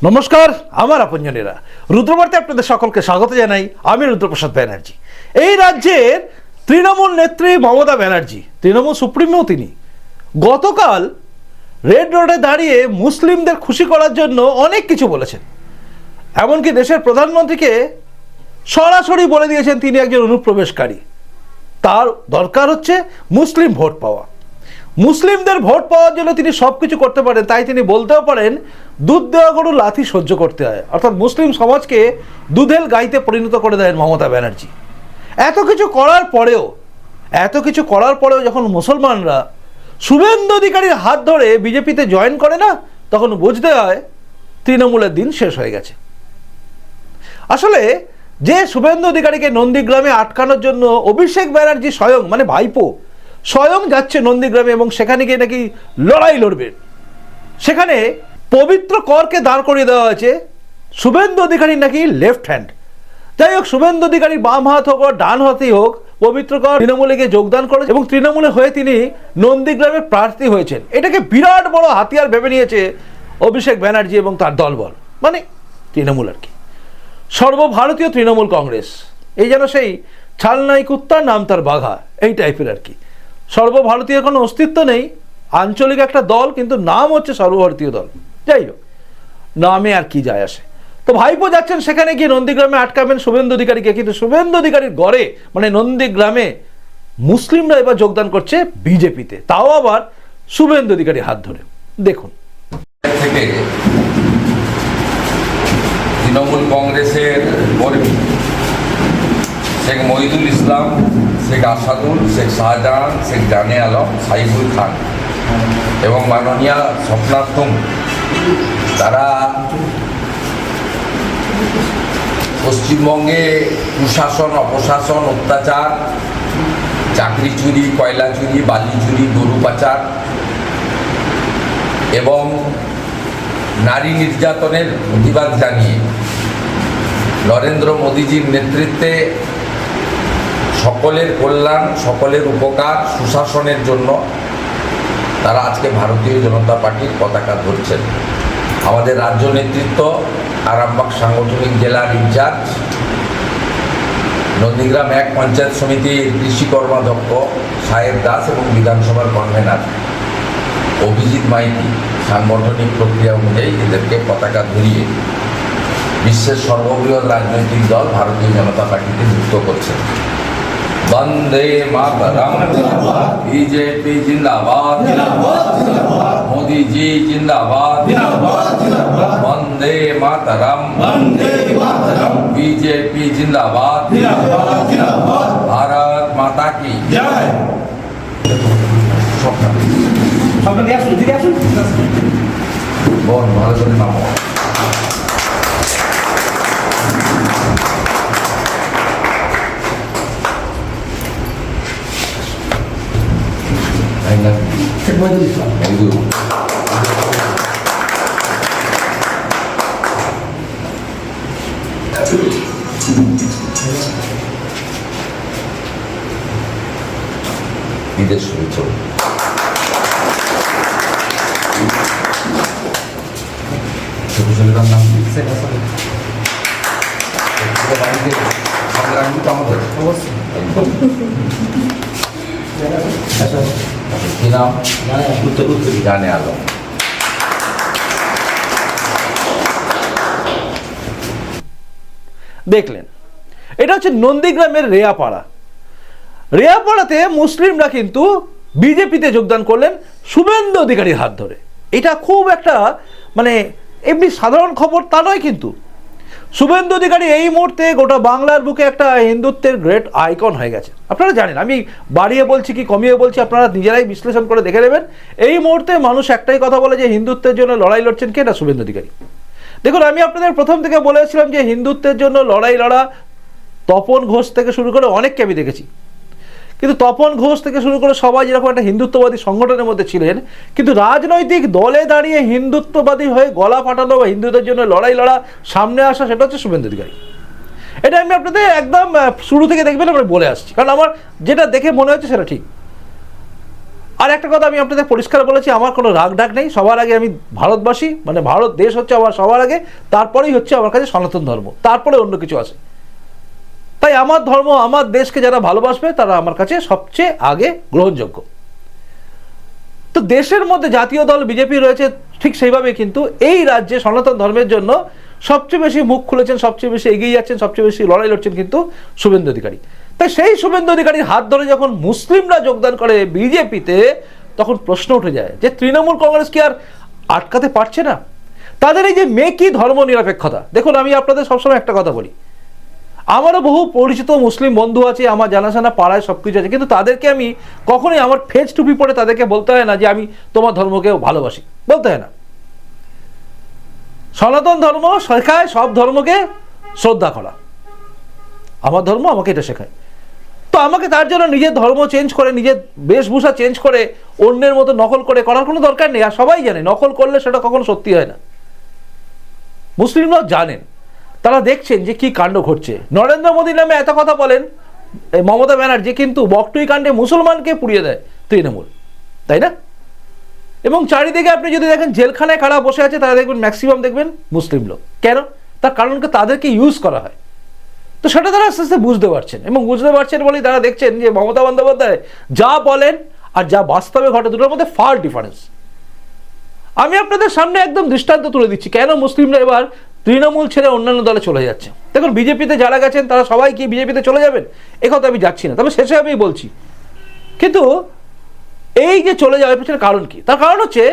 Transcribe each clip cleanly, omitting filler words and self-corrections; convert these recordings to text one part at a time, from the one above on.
নমস্কার, আমার আপনজনেরা, রুদ্রবার্তে আপনাদের সকলকে স্বাগত জানাই। আমি রুদ্রপ্রসাদ ব্যানার্জি। এই রাজ্যের তৃণমূল নেত্রী মমতা ব্যানার্জি, তৃণমূল সুপ্রিমো তিনি, গতকাল রেড রোডে দাঁড়িয়ে মুসলিমদের খুশি করার জন্য অনেক কিছু বলেছেন। এমনকি দেশের প্রধানমন্ত্রীকে সরাসরি বলে দিয়েছেন তিনি একজন অনুপ্রবেশকারী, তার দরকার হচ্ছে মুসলিম ভোট পাওয়া। মুসলিমদের ভোট পাওয়ার জন্য তিনি সব কিছু করতে পারেন, তাই তিনি বলতেও পারেন দুধ দেওয়া গরু লাথি সহ্য করতে হয়, অর্থাৎ মুসলিম সমাজকে দুধেল গাইতে পরিণত করে দেন মমতা ব্যানার্জি। এত কিছু করার পরেও যখন মুসলমানরা শুভেন্দু অধিকারীর হাত ধরে বিজেপিতে জয়েন করে না, তখন বুঝতে হয় তৃণমূলের দিন শেষ হয়ে গেছে। আসলে যে শুভেন্দু অধিকারীকে নন্দীগ্রামে আটকানোর জন্য অভিষেক ব্যানার্জি স্বয়ং, মানে ভাইপো স্বয়ং যাচ্ছে নন্দীগ্রামে এবং সেখানে গিয়ে নাকি লড়াই লড়বেন, সেখানে পবিত্র করকে দাঁড় করিয়ে দেওয়া হয়েছে শুভেন্দু অধিকারীর নাকি লেফট হ্যান্ড। যাই হোক, শুভেন্দু অধিকারীর বাম হাত হোক বা ডান হাতেই হোক, পবিত্র কর তৃণমূলে গিয়ে যোগদান করে এবং তৃণমূলে হয়ে তিনি নন্দীগ্রামে প্রার্থী হয়েছেন। এটাকে বিরাট বড় হাতিয়ার ভেবে নিয়েছে অভিষেক ব্যানার্জি এবং তার দলবল, মানে তৃণমূল আর কি, সর্বভারতীয় তৃণমূল কংগ্রেস। এই যেন সেই ছালনাই কুত্তার নাম তার বাঘা, এই টাইপের আর কি। সর্বভারতীয় কোনো অস্তিত্ব নেই, আঞ্চলিক একটা দল, কিন্তু নাম হচ্ছে সর্বভারতীয় দল। যাই হোক, নামে আর কি যায় আসে। তো ভাইপো যাচ্ছেন সেখানে গিয়ে নন্দীগ্রামে আটকাবেন শুভেন্দু অধিকারীকে, কিন্তু শুভেন্দু অধিকারীর গড়ে মানে নন্দীগ্রামে মুসলিমরা এবার যোগদান করছে বিজেপিতে, তাও আবার শুভেন্দু অধিকারীর হাত ধরে। দেখুন, থেকে তৃণমূল কংগ্রেসের কর্মী শেখ মহিদুল ইসলাম, শেখ আসাদুল, শেখ শাহজাহান, শেখ জানে আলম, সাইফুল খান এবং মাননীয়া স্বপ্নাথম, তারা পশ্চিমবঙ্গে কুশাসন, অপশাসন, অত্যাচার, চাকরি চুরি, কয়লা চুরি, বালি চুরি, গরু পাচার এবং নারী নির্যাতনের প্রতিবাদ জানিয়ে নরেন্দ্র মোদীজির নেতৃত্বে সকলের কল্যাণ, সকলের উপকার, সুশাসনের জন্য তারা আজকে ভারতীয় জনতা পার্টির পতাকা ধরছেন। আমাদের রাজ্য নেতৃত্ব, আরামবাগ সাংগঠনিক জেলার ইনচার্জ, নন্দীগ্রাম ১ পঞ্চায়েত সমিতির কৃষি কর্মাধ্যক্ষ সাহেব দাস এবং বিধানসভার কনভেনার অভিজিৎ মাইতি সাংগঠনিক প্রক্রিয়া অনুযায়ী এদেরকে পতাকা ধরিয়ে বিশ্বের সর্ববৃহৎ রাজনৈতিক দল ভারতীয় জনতা পার্টিতে যুক্ত করছে। বন্দে মাতরম, বিজেপি জিন্দাবাদ, মোদি জি জিন্দাবাদ, বন্দে মাতরম, বিজেপি জিন্দাবাদ, ভারত মাতা কি জয়। বল ভালো করে নাম বিদেশ শুনেছ ছেলেটার নাম আমাদের কি নাম? জানে আলম। দেখলেন, এটা হচ্ছে নন্দীগ্রামের রেয়াপাড়াতে মুসলিমরা কিন্তু বিজেপিতে যোগদান করলেন শুভেন্দু অধিকারীর হাত ধরে। এটা খুব একটা মানে এমনি সাধারণ খবর তা নয়, কিন্তু শুভেন্দু অধিকারী এই মুহূর্তে গোটা বাংলার বুকে একটা হিন্দুত্বের গ্রেট আইকন হয়ে গেছে। আপনারা জানেন, আমি বাড়িয়ে বলছি কি কমিয়ে বলছি আপনারা নিজেরাই বিশ্লেষণ করে দেখে নেবেন। এই মুহূর্তে মানুষ একটাই কথা বলে যে হিন্দুত্বের জন্য লড়াই লড়ছেন কে? না, শুভেন্দু অধিকারী। দেখুন, আমি আপনাদের প্রথম থেকে বলেছিলাম যে হিন্দুত্বের জন্য লড়াই লড়া তপন ঘোষ থেকে শুরু করে অনেককে আমি দেখেছি, কিন্তু তপন ঘোষ থেকে শুরু করে সবাই যেরকম একটা হিন্দুত্ববাদী সংগঠনের মধ্যে ছিলেন, কিন্তু রাজনৈতিক দলে দাঁড়িয়ে হিন্দুত্ববাদী হয়ে গলা ফাটানো বা হিন্দুদের জন্য লড়াই লড়া সামনে আসা, সেটা হচ্ছে শুভেন্দু অধিকারী। এটা আমি আপনাদের একদম শুরু থেকে দেখবেন আমরা বলে আসছি, কারণ আমার যেটা দেখে মনে হচ্ছে সেটা ঠিক। আর একটা কথা আমি আপনাদের পরিষ্কার বলেছি, আমার কোনো রাগ ডাক নেই। সবার আগে আমি ভারতবাসী, মানে ভারত দেশ হচ্ছে আমার সবার আগে, তারপরেই হচ্ছে আমার কাছে সনাতন ধর্ম, তারপরে অন্য কিছু আছে। তাই আমার ধর্ম, আমার দেশকে যারা ভালোবাসবে তারা আমার কাছে সবচেয়ে আগে গ্রহণযোগ্য। তো দেশের মধ্যে জাতীয় দল বিজেপি রয়েছে, ঠিক সেইভাবে কিন্তু এই রাজ্যে সনাতন ধর্মের জন্য সবচেয়ে বেশি মুখ খুলেছেন, সবচেয়ে বেশি এগিয়ে যাচ্ছেন, সবচেয়ে বেশি লড়াই লড়ছেন কিন্তু শুভেন্দু অধিকারী। তাই সেই শুভেন্দু অধিকারীর হাত ধরে যখন মুসলিমরা যোগদান করে বিজেপিতে, তখন প্রশ্ন উঠে যায় যে তৃণমূল কংগ্রেস কি আর আটকাতে পারছে না? তাদের এই যে মেকি ধর্ম নিরপেক্ষতা, দেখুন আমি আপনাদের সবসময় একটা কথা বলি, আমারও বহু পরিচিত মুসলিম বন্ধু আছে, আমার জানাশোনা পাড়ায় সব কিছু আছে, কিন্তু তাদেরকে আমি কখনোই আমার ফেজ টুপি পরে তাদেরকে বলতে হয় না যে আমি তোমার ধর্মকে ভালোবাসি, বলতে হয় না। সনাতন ধর্ম শেখায় সব ধর্মকে শ্রদ্ধা করা, আমার ধর্ম আমাকে এটা শেখায়। তো আমাকে তার জন্য নিজের ধর্ম চেঞ্জ করে, নিজের বেশভূষা চেঞ্জ করে, অন্যের মতো নকল করে করার কোনো দরকার নেই। আর সবাই জানে নকল করলে সেটা কখনো সত্যি হয় না। মুসলিমরাও জানেন, তারা দেখছেন যে কি কাণ্ড ঘটছে। নরেন্দ্র মোদী নামে এত কথা বলেন মমতা ব্যানার্জি, কিন্তু বকটুই কাণ্ডে মুসলমানকে পুড়িয়ে দেয় তৃণমূল, তাই না? এবং চারিদিকে আপনি যদি দেখেন জেলখানায় কারা বসে আছে, তারা দেখবেন ম্যাক্সিমাম দেখবেন মুসলিম লোক। কেন? তার কারণকে তাদেরকে ইউজ করা হয়। তো সেটা তারা আস্তে আস্তে বুঝতে পারছেন, এবং বুঝতে পারছেন বলেই তারা দেখছেন যে মমতা বন্দ্যোপাধ্যায় যা বলেন আর যা বাস্তবে ঘটে দুটোর মধ্যে ফার ডিফারেন্স। আমি আপনাদের সামনে একদম দৃষ্টান্ত তুলে দিচ্ছি কেন মুসলিমরা এবার তৃণমূল ছেড়ে অন্যান্য দলে চলে যাচ্ছে। দেখুন, বিজেপিতে যারা গেছেন তারা সবাই কি বিজেপিতে চলে যাবেন একথা আমি যাচ্ছি না, তবে শেষে আমি বলছি। কিন্তু এই যে চলে যাওয়ার পেছনে কারণ কি? তার কারণ হচ্ছে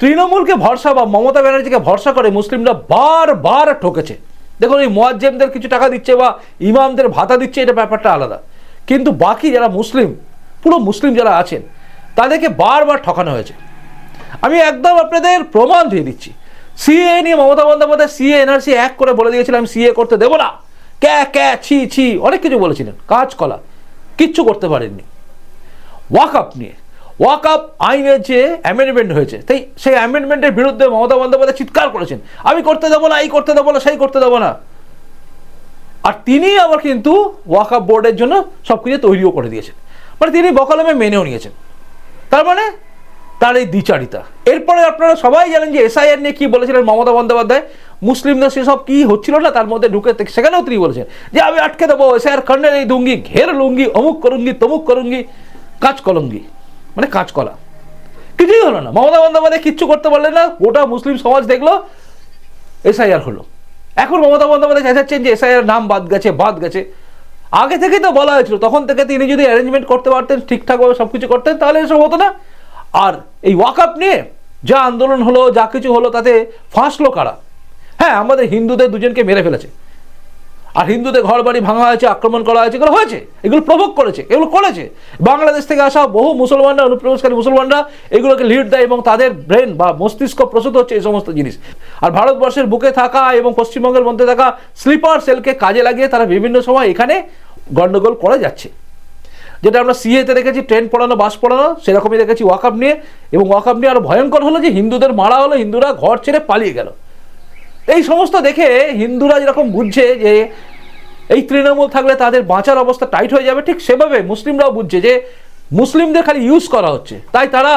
তৃণমূলকে ভরসা বা মমতা ব্যানার্জিকে ভরসা করে মুসলিমরা বারবার ঠকেছে। দেখুন, এই মুয়াজ্জেমদের কিছু টাকা দিচ্ছে বা ইমামদের ভাতা দিচ্ছে, এটা ব্যাপারটা আলাদা, কিন্তু বাকি যারা মুসলিম, পুরো মুসলিম যারা আছেন, তাদেরকে বারবার ঠকানো হয়েছে। আমি একদম আপনাদের প্রমাণ দিয়ে দিচ্ছি। সিএ নিয়ে মমতা বন্দ্যোপাধ্যায় সিএ এনআরসি এক করে বলে দিয়েছিলাম সিএ করতে দেবো না, ক্যা ছি ছি, অনেক কিছু বলেছিলেন, কাজ কলা কিচ্ছু করতে পারেননি। ওয়াকআপ নিয়ে, ওয়াকআপ আইনের যে অ্যামেন্ডমেন্ট হয়েছে, তাই সেই অ্যামেন্ডমেন্টের বিরুদ্ধে মমতা বন্দ্যোপাধ্যায় চিৎকার করেছেন, আমি করতে দেবো না, এই করতে দেবো না, সেই করতে দেবো না। আর তিনি আবার কিন্তু ওয়াকআপ বোর্ডের জন্য সব কিছু তৈরিও করে দিয়েছেন, মানে তিনি বকলমে মেনেও নিয়েছেন। তার মানে তার এই দ্বিচারিতা। এরপরে আপনারা সবাই জানেন যে এসআইআর নিয়ে কি বলেছিলেন মমতা বন্দ্যোপাধ্যায়, মুসলিমদের সেসব কি হচ্ছিল না তার মধ্যে ঢুকে, সেখানেও তিনি বলেছেন যে আমি আটকে দেবো, এসআইআর করনে নেই দুঙ্গি, ঘের লুঙ্গি, অমুক করুঙ্গি, তমুক করুঙ্গি, কাজ কলঙ্গি, মানে কাঁচকলা। কিছুই হলো না, মমতা বন্দ্যোপাধ্যায় কিচ্ছু করতে পারলেন না। গোটা মুসলিম সমাজ দেখলো, এসআইআর হলো। এখন মমতা বন্দ্যোপাধ্যায় চাইছেন যে এসআইআর নাম বাদ গেছে। আগে থেকেই তো বলা হয়েছিল, তখন থেকে তিনি যদি অ্যারেঞ্জমেন্ট করতে পারতেন, ঠিকঠাকভাবে সব কিছু করতেন, তাহলে এসব হতো না। আর এই ওয়াকআপ নিয়ে যা আন্দোলন হলো, যা কিছু হলো, তাতে ফাঁসলো কারা? হ্যাঁ, আমাদের হিন্দুদের দুজনকে মেরে ফেলেছে, আর হিন্দুদের ঘর বাড়ি ভাঙা হয়েছে, আক্রমণ করা হয়েছে, এগুলো হয়েছে, এগুলো প্রভোগ করেছে, এগুলো করেছে বাংলাদেশ থেকে আসা বহু মুসলমানরা, অনুপ্রবেশকারী মুসলমানরা এগুলোকে লিড দেয়, এবং তাদের ব্রেন বা মস্তিষ্ক প্রস্তুত হচ্ছে এই সমস্ত জিনিস। আর ভারতবর্ষের বুকে থাকা এবং পশ্চিমবঙ্গের মধ্যে থাকা স্লিপার সেলকে কাজে লাগিয়ে তারা বিভিন্ন সময় এখানে গন্ডগোল করে যাচ্ছে, যেটা আমরা সিএতে দেখেছি, ট্রেন পড়ানো, বাস পড়ানো, সেরকমই দেখেছি ওয়াকআপ নিয়ে। এবং ওয়াকআপ নিয়ে আরো ভয়ঙ্কর হলো যে হিন্দুদের মারা হলো, হিন্দুরা ঘর ছেড়ে পালিয়ে গেল। এই সমস্ত দেখে হিন্দুরা যেরকম বুঝছে যে এই তৃণমূল থাকলে তাদের বাঁচার অবস্থা টাইট হয়ে যাবে, ঠিক সেভাবে মুসলিমরাও বুঝছে যে মুসলিমদের খালি ইউজ করা হচ্ছে, তাই তারা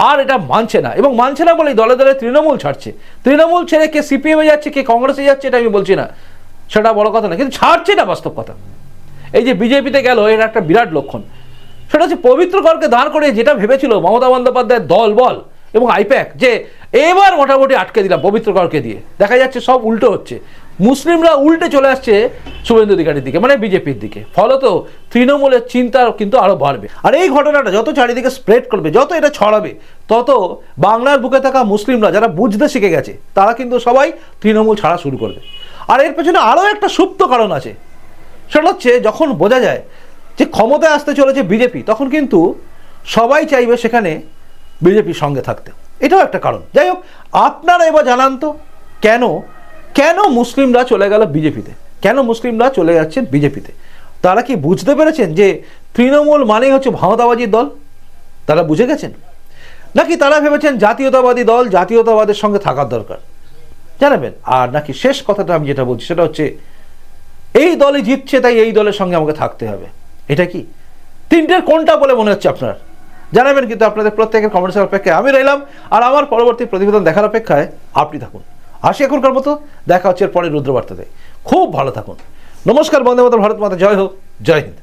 আর এটা মানছে না। এবং মানছে না বলেই দলে দলে তৃণমূল ছাড়ছে। তৃণমূল ছেড়ে কে সিপিএমে যাচ্ছে, কে কংগ্রেসে যাচ্ছে, এটা আমি বলছি না, সেটা বড় কথা না, কিন্তু ছাড়ছে না বাস্তব কথা। এই যে বিজেপিতে গেল, এর একটা বিরাট লক্ষণ। সেটা হচ্ছে পবিত্র করকে দাঁড় করে যেটা ভেবেছিল মমতা বন্দ্যোপাধ্যায়ের দল বল এবং আইপ্যাক, যে এবার মোটামুটি আটকে দিলাম পবিত্র করকে দিয়ে, দেখা যাচ্ছে সব উল্টো হচ্ছে। মুসলিমরা উল্টে চলে আসছে শুভেন্দু অধিকারীর দিকে, মানে বিজেপির দিকে। ফলত তৃণমূলের চিন্তা কিন্তু আরো বাড়বে। আর এই ঘটনাটা যত চারিদিকে স্প্রেড করবে, যত এটা ছড়াবে, তত বাংলার বুকে থাকা মুসলিমরা যারা বুঝতে শিখে গেছে, তারা কিন্তু সবাই তৃণমূল ছাড়া শুরু করবে। আর এর পেছনে আরো একটা সুপ্ত কারণ আছে, সেটা হচ্ছে যখন বোঝা যায় যে ক্ষমতায় আসতে চলেছে বিজেপি, তখন কিন্তু সবাই চাইবে সেখানে বিজেপির সঙ্গে থাকতে। এটাও একটা কারণ। যাই হোক, আপনারা এবার জানান তো কেন মুসলিমরা চলে গেল বিজেপিতে, কেন মুসলিমরা চলে যাচ্ছেন বিজেপিতে? তারা কি বুঝতে পেরেছেন যে তৃণমূল মানেই হচ্ছে ভাওতাবাজির দল? তারা বুঝে গেছেন? নাকি তারা ভেবেছেন জাতীয়তাবাদী দল, জাতীয়তাবাদের সঙ্গে থাকার দরকার? জানাবেন। আর নাকি শেষ কথাটা আমি যেটা বলছি সেটা হচ্ছে এই দলে জিতছে তাই এই দলের সঙ্গে আমাকে থাকতে হবে, এটা কি? তিনটের কোনটা বলে মনে হচ্ছে আপনার? জানাবেন কিন্তু আপনাদের প্রত্যেকের কমেন্টসের অপেক্ষায় আমি রইলাম, আর আমার পরবর্তী প্রতিবেদন দেখার অপেক্ষায় আপনি থাকুন। আসি এখনকার মতো, দেখা হচ্ছে এর পরে রুদ্রবার্তাতে। খুব ভালো থাকুন। নমস্কার, বন্দে মাতরম, ভারত মাতা জয় হোক, জয় হিন্দ।